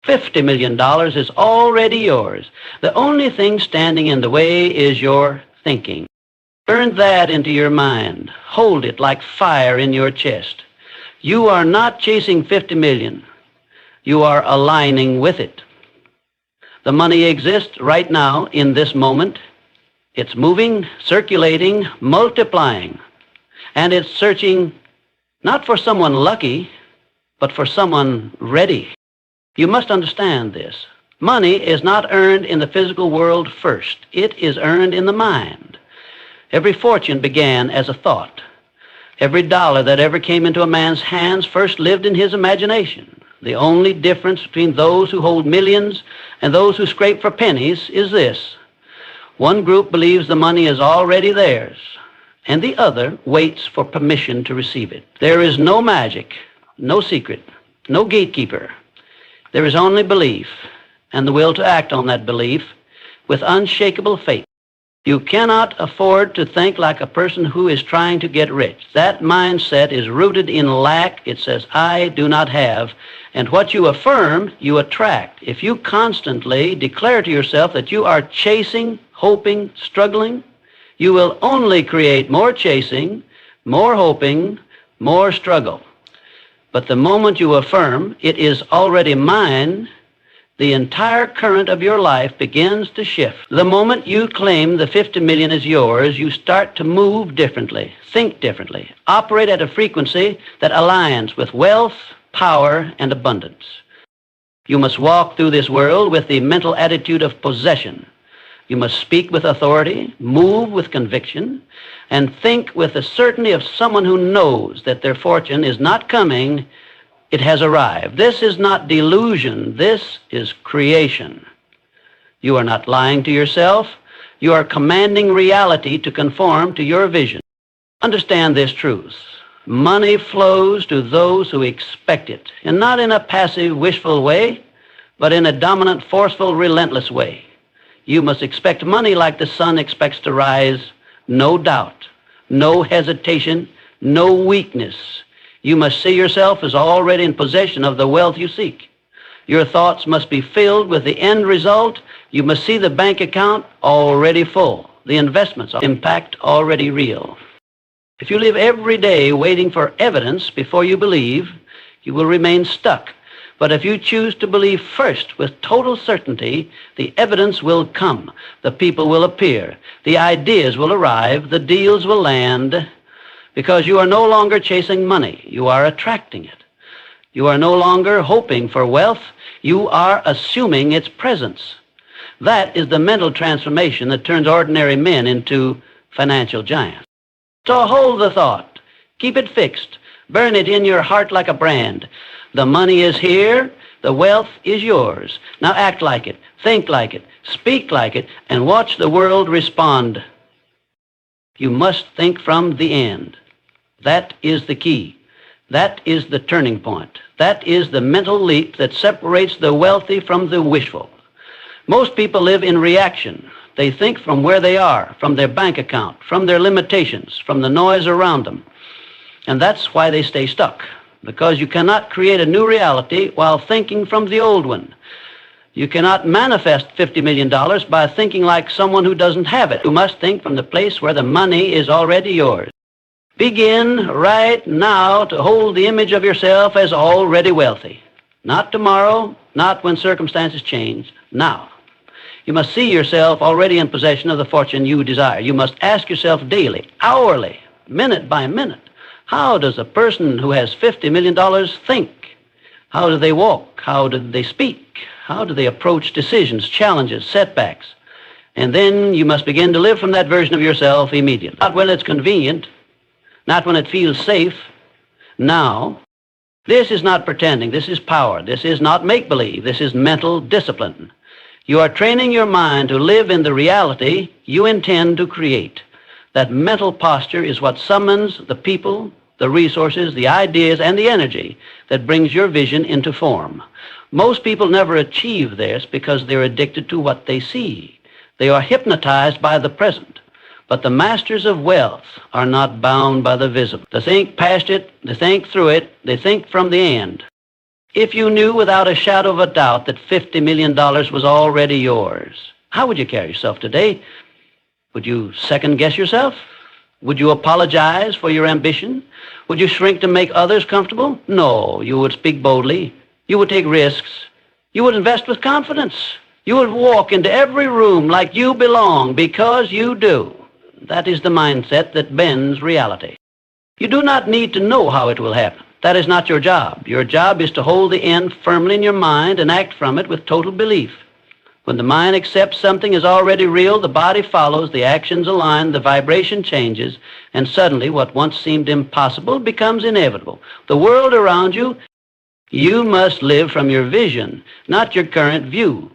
$50 million is already yours. The only thing standing in the way is your thinking. Burn that into your mind. Hold it like fire in your chest. You are not chasing 50 million. You are aligning with it. The money exists right now in this moment. It's moving, circulating, multiplying. And it's searching not for someone lucky, but for someone ready. You must understand this. Money is not earned in the physical world first. It is earned in the mind. Every fortune began as a thought. Every dollar that ever came into a man's hands first lived in his imagination. The only difference between those who hold millions and those who scrape for pennies is this. One group believes the money is already theirs, and the other waits for permission to receive it. There is no magic, no secret, no gatekeeper. There is only belief and the will to act on that belief with unshakable faith. You cannot afford to think like a person who is trying to get rich. That mindset is rooted in lack. It says, I do not have. And what you affirm, you attract. If you constantly declare to yourself that you are chasing, hoping, struggling, you will only create more chasing, more hoping, more struggle. But the moment you affirm, it is already mine, the entire current of your life begins to shift. The moment you claim the 50 million is yours, you start to move differently, think differently, operate at a frequency that aligns with wealth, power, and abundance. You must walk through this world with the mental attitude of possession. You must speak with authority, move with conviction, and think with the certainty of someone who knows that their fortune is not coming, it has arrived. This is not delusion. This is creation. You are not lying to yourself. You are commanding reality to conform to your vision. Understand this truth. Money flows to those who expect it, and not in a passive, wishful way, but in a dominant, forceful, relentless way. You must expect money like the sun expects to rise. No doubt, no hesitation, no weakness. You must see yourself as already in possession of the wealth you seek. Your thoughts must be filled with the end result. You must see the bank account already full, the investments impact already real. If you live every day waiting for evidence before you believe, you will remain stuck. But if you choose to believe first with total certainty, the evidence will come, the people will appear, the ideas will arrive, the deals will land, because you are no longer chasing money, you are attracting it. You are no longer hoping for wealth, you are assuming its presence. That is the mental transformation that turns ordinary men into financial giants. So hold the thought, keep it fixed, burn it in your heart like a brand. The money is here, the wealth is yours. Now act like it, think like it, speak like it, and watch the world respond. You must think from the end. That is the key. That is the turning point. That is the mental leap that separates the wealthy from the wishful. Most people live in reaction. They think from where they are, from their bank account, from their limitations, from the noise around them. And that's why they stay stuck, because you cannot create a new reality while thinking from the old one. You cannot manifest $50 million by thinking like someone who doesn't have it. You must think from the place where the money is already yours. Begin right now to hold the image of yourself as already wealthy. Not tomorrow, not when circumstances change, now. You must see yourself already in possession of the fortune you desire. You must ask yourself daily, hourly, minute by minute, how does a person who has $50 million think? How do they walk? How do they speak? How do they approach decisions, challenges, setbacks? And then you must begin to live from that version of yourself immediately. Not when it's convenient, not when it feels safe. Now, this is not pretending. This is power. This is not make-believe. This is mental discipline. You are training your mind to live in the reality you intend to create. That mental posture is what summons the people, the resources, the ideas, and the energy that brings your vision into form. Most people never achieve this because they're addicted to what they see. They are hypnotized by the present. But the masters of wealth are not bound by the visible. They think past it, they think through it, they think from the end. If you knew without a shadow of a doubt that $50 million was already yours, how would you carry yourself today? Would you second guess yourself? Would you apologize for your ambition? Would you shrink to make others comfortable? No, you would speak boldly. You would take risks. You would invest with confidence. You would walk into every room like you belong because you do. That is the mindset that bends reality. You do not need to know how it will happen. That is not your job. Your job is to hold the end firmly in your mind and act from it with total belief. When the mind accepts something is already real, the body follows, the actions align, the vibration changes, and suddenly what once seemed impossible becomes inevitable. The world around you, you must live from your vision, not your current view.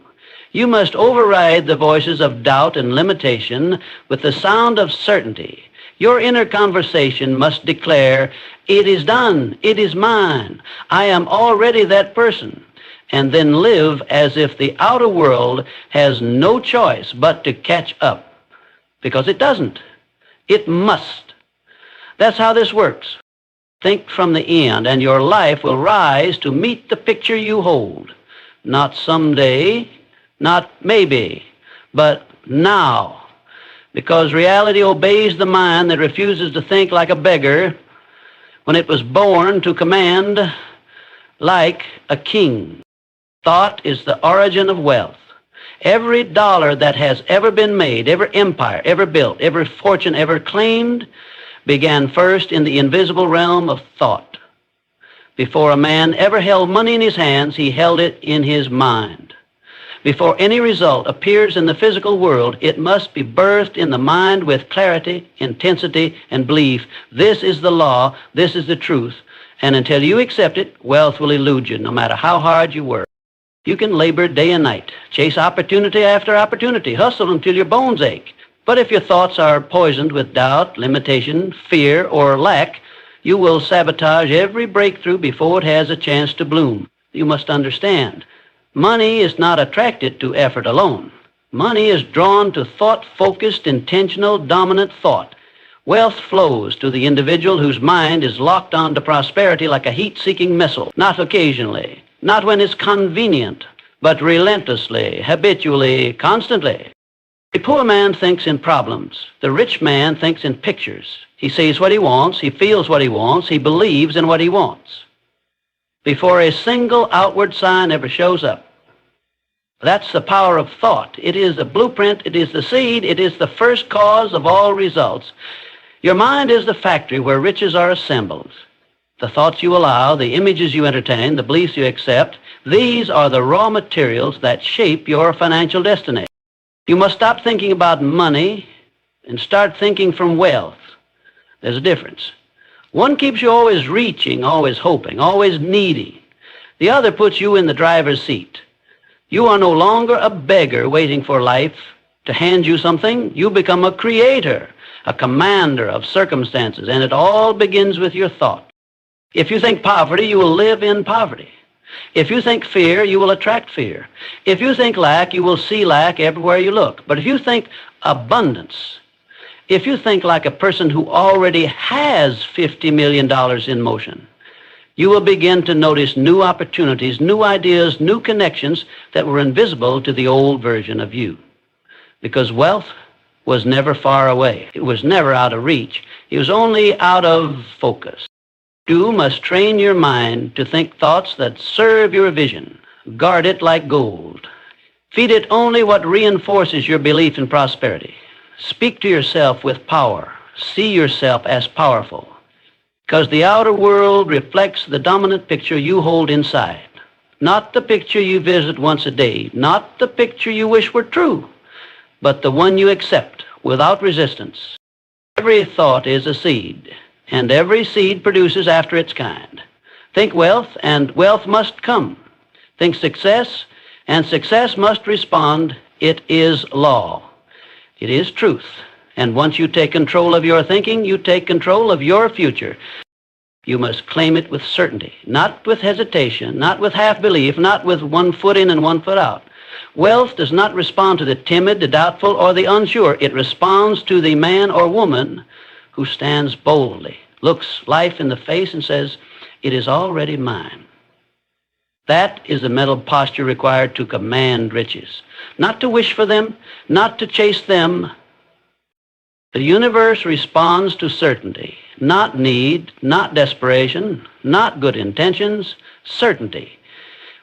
You must override the voices of doubt and limitation with the sound of certainty. Your inner conversation must declare, "It is done, it is mine, I am already that person," and then live as if the outer world has no choice but to catch up. Because it doesn't. It must. That's how this works. Think from the end, and your life will rise to meet the picture you hold. Not someday, not maybe, but now. Because reality obeys the mind that refuses to think like a beggar when it was born to command like a king. Thought is the origin of wealth. Every dollar that has ever been made, every empire ever built, every fortune ever claimed, began first in the invisible realm of thought. Before a man ever held money in his hands, he held it in his mind. Before any result appears in the physical world, it must be birthed in the mind with clarity, intensity, and belief. This is the law, this is the truth, and until you accept it, wealth will elude you, no matter how hard you work. You can labor day and night, chase opportunity after opportunity, hustle until your bones ache. But if your thoughts are poisoned with doubt, limitation, fear, or lack, you will sabotage every breakthrough before it has a chance to bloom. You must understand, money is not attracted to effort alone. Money is drawn to thought-focused, intentional, dominant thought. Wealth flows to the individual whose mind is locked onto prosperity like a heat-seeking missile, not occasionally, not when it's convenient, but relentlessly, habitually, constantly. The poor man thinks in problems. The rich man thinks in pictures. He sees what he wants, he feels what he wants, he believes in what he wants. Before a single outward sign ever shows up. That's the power of thought. It is the blueprint, it is the seed, it is the first cause of all results. Your mind is the factory where riches are assembled. The thoughts you allow, the images you entertain, the beliefs you accept, these are the raw materials that shape your financial destiny. You must stop thinking about money and start thinking from wealth. There's a difference. One keeps you always reaching, always hoping, always needing. The other puts you in the driver's seat. You are no longer a beggar waiting for life to hand you something. You become a creator, a commander of circumstances, and it all begins with your thought. If you think poverty, you will live in poverty. If you think fear, you will attract fear. If you think lack, you will see lack everywhere you look. But if you think abundance, if you think like a person who already has $50 million in motion, you will begin to notice new opportunities, new ideas, new connections that were invisible to the old version of you. Because wealth was never far away. It was never out of reach. It was only out of focus. You must train your mind to think thoughts that serve your vision. Guard it like gold. Feed it only what reinforces your belief in prosperity. Speak to yourself with power. See yourself as powerful. Because the outer world reflects the dominant picture you hold inside. Not the picture you visit once a day. Not the picture you wish were true. But the one you accept without resistance. Every thought is a seed. And every seed produces after its kind. Think wealth, and wealth must come. Think success, and success must respond. It is law. It is truth. And once you take control of your thinking, you take control of your future. You must claim it with certainty, not with hesitation, not with half-belief, not with one foot in and one foot out. Wealth does not respond to the timid, the doubtful, or the unsure. It responds to the man or woman who stands boldly, looks life in the face and says, "It is already mine." That is the mental posture required to command riches. Not to wish for them, not to chase them. The universe responds to certainty, not need, not desperation, not good intentions, certainty.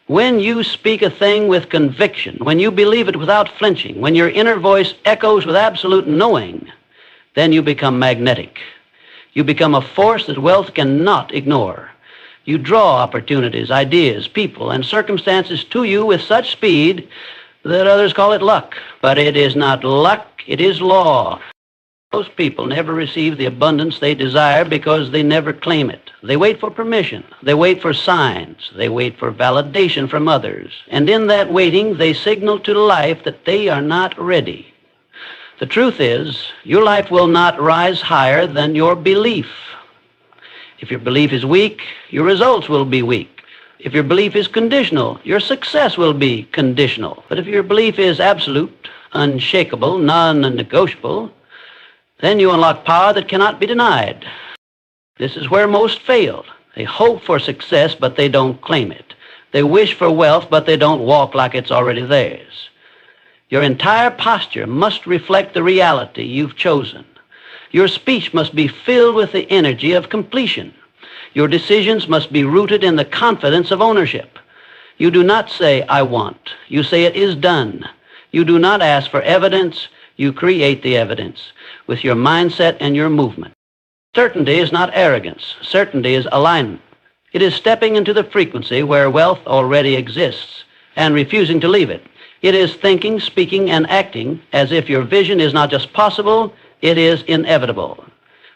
When you speak a thing with conviction, when you believe it without flinching, when your inner voice echoes with absolute knowing, then you become magnetic. You become a force that wealth cannot ignore. You draw opportunities, ideas, people, and circumstances to you with such speed that others call it luck. But it is not luck, it is law. Most people never receive the abundance they desire because they never claim it. They wait for permission. They wait for signs. They wait for validation from others. And in that waiting, they signal to life that they are not ready. The truth is, your life will not rise higher than your belief. If your belief is weak, your results will be weak. If your belief is conditional, your success will be conditional. But if your belief is absolute, unshakable, non-negotiable, then you unlock power that cannot be denied. This is where most fail. They hope for success, but they don't claim it. They wish for wealth, but they don't walk like it's already theirs. Your entire posture must reflect the reality you've chosen. Your speech must be filled with the energy of completion. Your decisions must be rooted in the confidence of ownership. You do not say, I want. You say it is done. You do not ask for evidence. You create the evidence with your mindset and your movement. Certainty is not arrogance. Certainty is alignment. It is stepping into the frequency where wealth already exists and refusing to leave it. It is thinking, speaking, and acting as if your vision is not just possible, it is inevitable.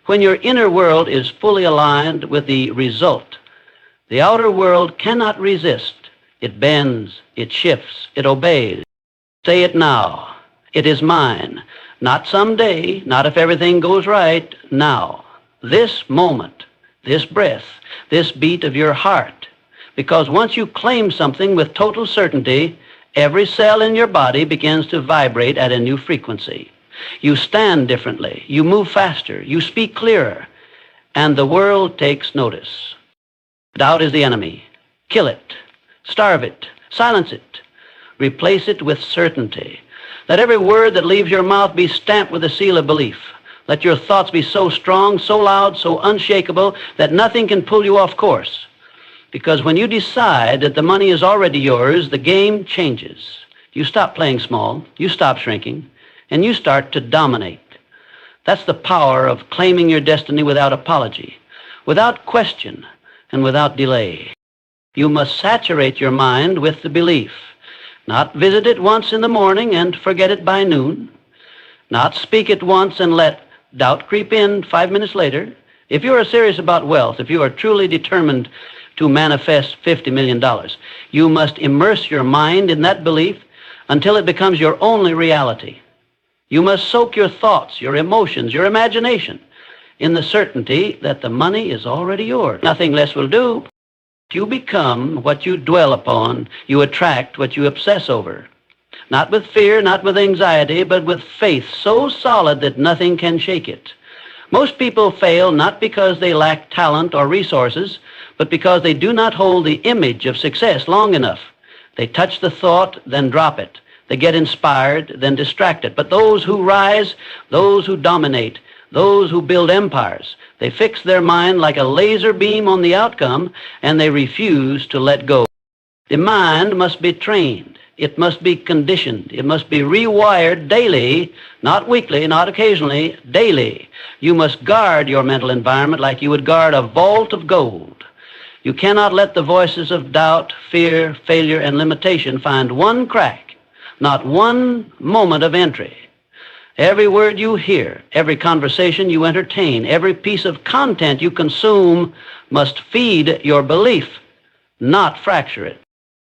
When your inner world is fully aligned with the result, the outer world cannot resist. It bends, it shifts, it obeys. Say it now. It is mine. Not someday, not if everything goes right, now. This moment, this breath, this beat of your heart. Because once you claim something with total certainty, every cell in your body begins to vibrate at a new frequency. You stand differently, you move faster, you speak clearer, and the world takes notice. Doubt is the enemy. Kill it, starve it, silence it, replace it with certainty. Let every word that leaves your mouth be stamped with the seal of belief. Let your thoughts be so strong, so loud, so unshakable that nothing can pull you off course. Because when you decide that the money is already yours, the game changes. You stop playing small, you stop shrinking, and you start to dominate. That's the power of claiming your destiny without apology, without question, and without delay. You must saturate your mind with the belief, not visit it once in the morning and forget it by noon, not speak it once and let doubt creep in 5 minutes later. If you are serious about wealth, if you are truly determined to manifest $50 million, you must immerse your mind in that belief until it becomes your only reality. You must soak your thoughts, your emotions, your imagination in the certainty that the money is already yours. Nothing less will do. You become what you dwell upon. You attract what you obsess over. Not with fear, not with anxiety, but with faith so solid that nothing can shake it. Most people fail not because they lack talent or resources, but because they do not hold the image of success long enough. They touch the thought, then drop it. They get inspired, then distracted. But those who rise, those who dominate, those who build empires, they fix their mind like a laser beam on the outcome, and they refuse to let go. The mind must be trained. It must be conditioned. It must be rewired daily, not weekly, not occasionally, daily. You must guard your mental environment like you would guard a vault of gold. You cannot let the voices of doubt, fear, failure, and limitation find one crack, not one moment of entry. Every word you hear, every conversation you entertain, every piece of content you consume must feed your belief, not fracture it.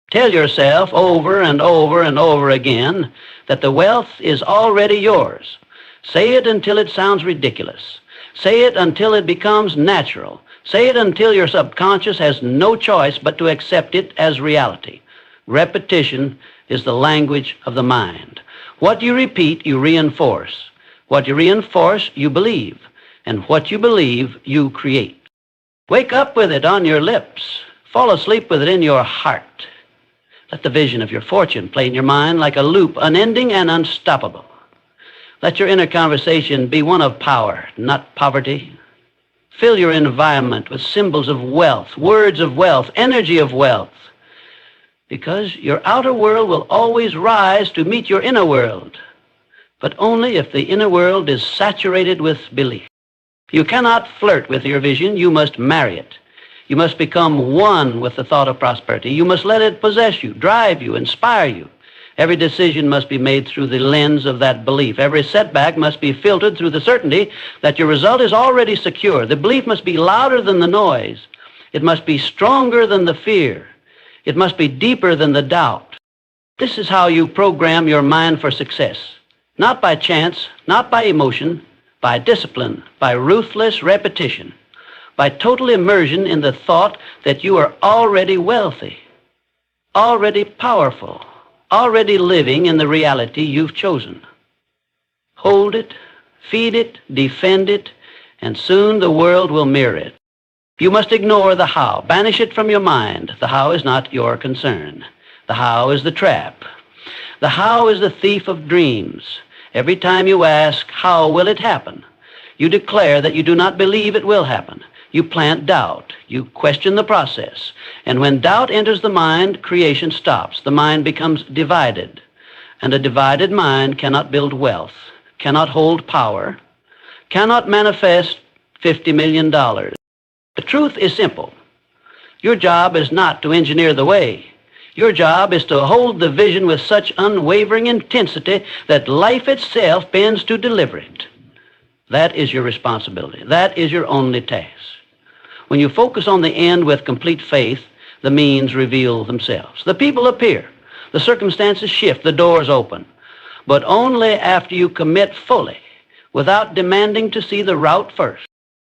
Tell yourself over and over and over again that the wealth is already yours. Say it until it sounds ridiculous. Say it until it becomes natural. Say it until your subconscious has no choice but to accept it as reality. Repetition is the language of the mind. What you repeat, you reinforce. What you reinforce, you believe. And what you believe, you create. Wake up with it on your lips. Fall asleep with it in your heart. Let the vision of your fortune play in your mind like a loop, unending and unstoppable. Let your inner conversation be one of power, not poverty. Fill your environment with symbols of wealth, words of wealth, energy of wealth, because your outer world will always rise to meet your inner world, but only if the inner world is saturated with belief. You cannot flirt with your vision. You must marry it. You must become one with the thought of prosperity. You must let it possess you, drive you, inspire you. Every decision must be made through the lens of that belief. Every setback must be filtered through the certainty that your result is already secure. The belief must be louder than the noise. It must be stronger than the fear. It must be deeper than the doubt. This is how you program your mind for success. Not by chance, not by emotion, by discipline, by ruthless repetition, by total immersion in the thought that you are already wealthy, already powerful, already living in the reality you've chosen. Hold it, feed it, defend it, and soon the world will mirror it. You must ignore the how. Banish it from your mind. The how is not your concern. The how is the trap. The how is the thief of dreams. Every time you ask, how will it happen? You declare that you do not believe it will happen. You plant doubt. You question the process. And when doubt enters the mind, creation stops. The mind becomes divided. And a divided mind cannot build wealth, cannot hold power, cannot manifest $50 million. The truth is simple. Your job is not to engineer the way. Your job is to hold the vision with such unwavering intensity that life itself bends to deliver it. That is your responsibility. That is your only task. When you focus on the end with complete faith, the means reveal themselves. The people appear. The circumstances shift. The doors open. But only after you commit fully, without demanding to see the route first.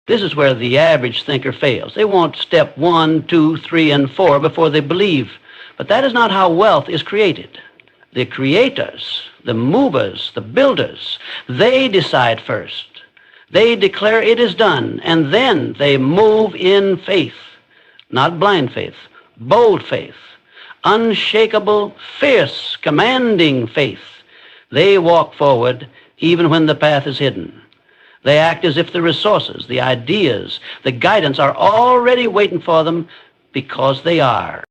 This is where the average thinker fails. They want step 1, 2, 3, and 4 before they believe. But that is not how wealth is created. The creators, the movers, the builders, they decide first. They declare it is done, and then they move in faith. Not blind faith, bold faith, unshakable, fierce, commanding faith. They walk forward even when the path is hidden. They act as if the resources, the ideas, the guidance are already waiting for them because they are.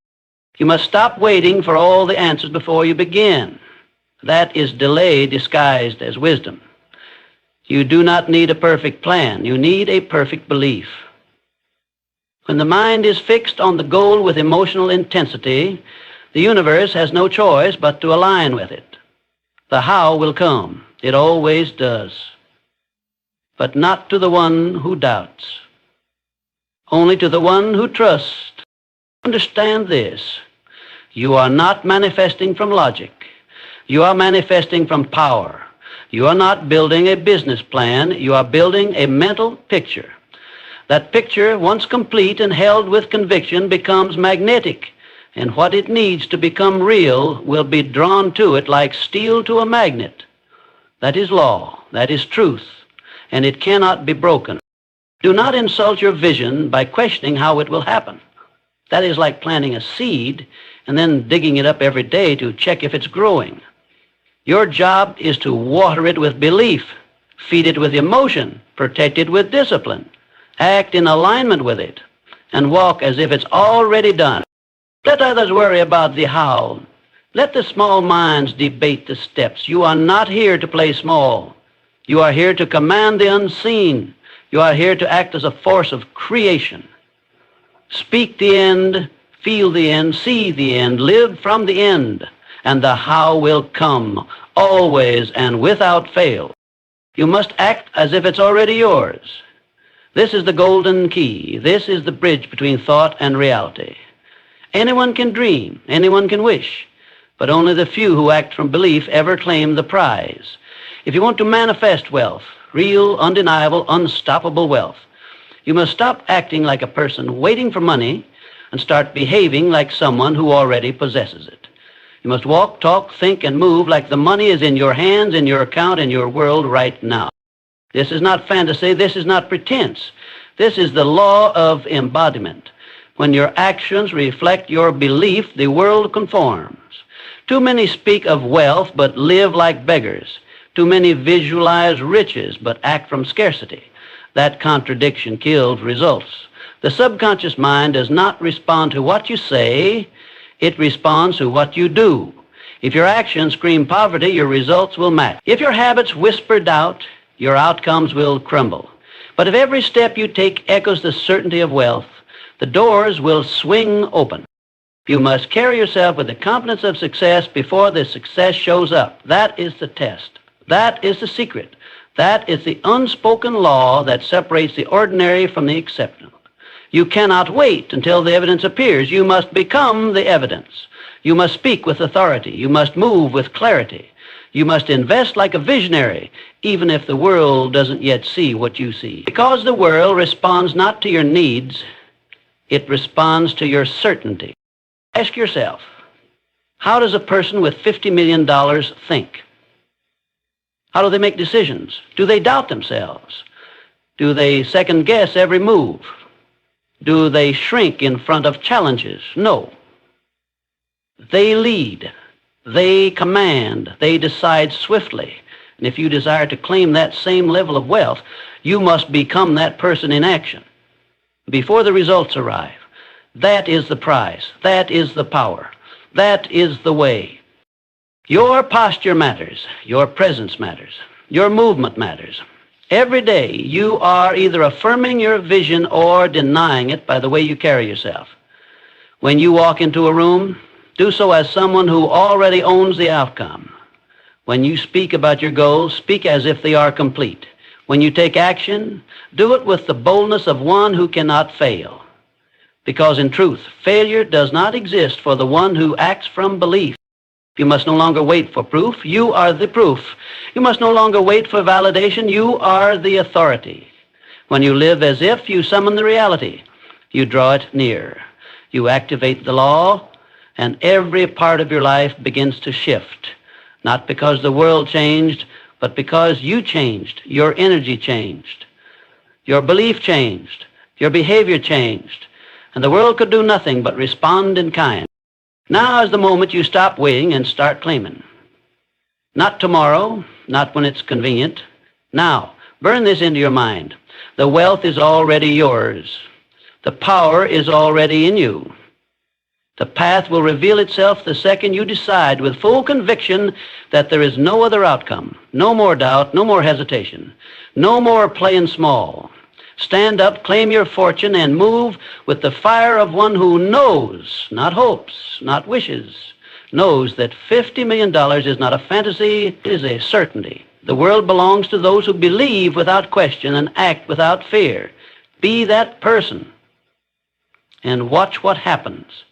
You must stop waiting for all the answers before you begin. That is delay disguised as wisdom. You do not need a perfect plan. You need a perfect belief. When the mind is fixed on the goal with emotional intensity, the universe has no choice but to align with it. The how will come. It always does. But not to the one who doubts. Only to the one who trusts. Understand this. You are not manifesting from logic. You are manifesting from power. You are not building a business plan. You are building a mental picture. That picture, once complete and held with conviction, becomes magnetic. And what it needs to become real will be drawn to it like steel to a magnet. That is law. That is truth. And it cannot be broken. Do not insult your vision by questioning how it will happen. That is like planting a seed and then digging it up every day to check if it's growing. Your job is to water it with belief, feed it with emotion, protect it with discipline, act in alignment with it, and walk as if it's already done. Let others worry about the how. Let the small minds debate the steps. You are not here to play small. You are here to command the unseen. You are here to act as a force of creation. Speak the end, feel the end, see the end, live from the end, and the how will come, always and without fail. You must act as if it's already yours. This is the golden key. This is the bridge between thought and reality. Anyone can dream, anyone can wish, but only the few who act from belief ever claim the prize. If you want to manifest wealth, real, undeniable, unstoppable wealth, you must stop acting like a person waiting for money and start behaving like someone who already possesses it. You must walk, talk, think, and move like the money is in your hands, in your account, in your world right now. This is not fantasy. This is not pretense. This is the law of embodiment. When your actions reflect your belief, the world conforms. Too many speak of wealth but live like beggars. Too many visualize riches but act from scarcity. That contradiction kills results. The subconscious mind does not respond to what you say, it responds to what you do. If your actions scream poverty, your results will match. If your habits whisper doubt, your outcomes will crumble. But if every step you take echoes the certainty of wealth, the doors will swing open. You must carry yourself with the confidence of success before the success shows up. That is the test. That is the secret. That is the unspoken law that separates the ordinary from the exceptional. You cannot wait until the evidence appears. You must become the evidence. You must speak with authority. You must move with clarity. You must invest like a visionary, even if the world doesn't yet see what you see. Because the world responds not to your needs, it responds to your certainty. Ask yourself, how does a person with $50 million think? How do they make decisions? Do they doubt themselves? Do they second guess every move? Do they shrink in front of challenges? No. They lead. They command. They decide swiftly. And if you desire to claim that same level of wealth, you must become that person in action before the results arrive. That is the prize. That is the power. That is the way. Your posture matters. Your presence matters. Your movement matters. Every day you are either affirming your vision or denying it by the way you carry yourself. When you walk into a room, do so as someone who already owns the outcome. When you speak about your goals, speak as if they are complete. When you take action, do it with the boldness of one who cannot fail. Because in truth, failure does not exist for the one who acts from belief. You must no longer wait for proof. You are the proof. You must no longer wait for validation. You are the authority. When you live as if, you summon the reality. You draw it near. You activate the law, and every part of your life begins to shift. Not because the world changed, but because you changed. Your energy changed. Your belief changed. Your behavior changed. And the world could do nothing but respond in kind. Now is the moment you stop waiting and start claiming. Not tomorrow, not when it's convenient. Now, burn this into your mind. The wealth is already yours. The power is already in you. The path will reveal itself the second you decide with full conviction that there is no other outcome. No more doubt, no more hesitation. No more playing small. Stand up, claim your fortune, and move with the fire of one who knows, not hopes, not wishes, knows that $50 million is not a fantasy, it is a certainty. The world belongs to those who believe without question and act without fear. Be that person and watch what happens.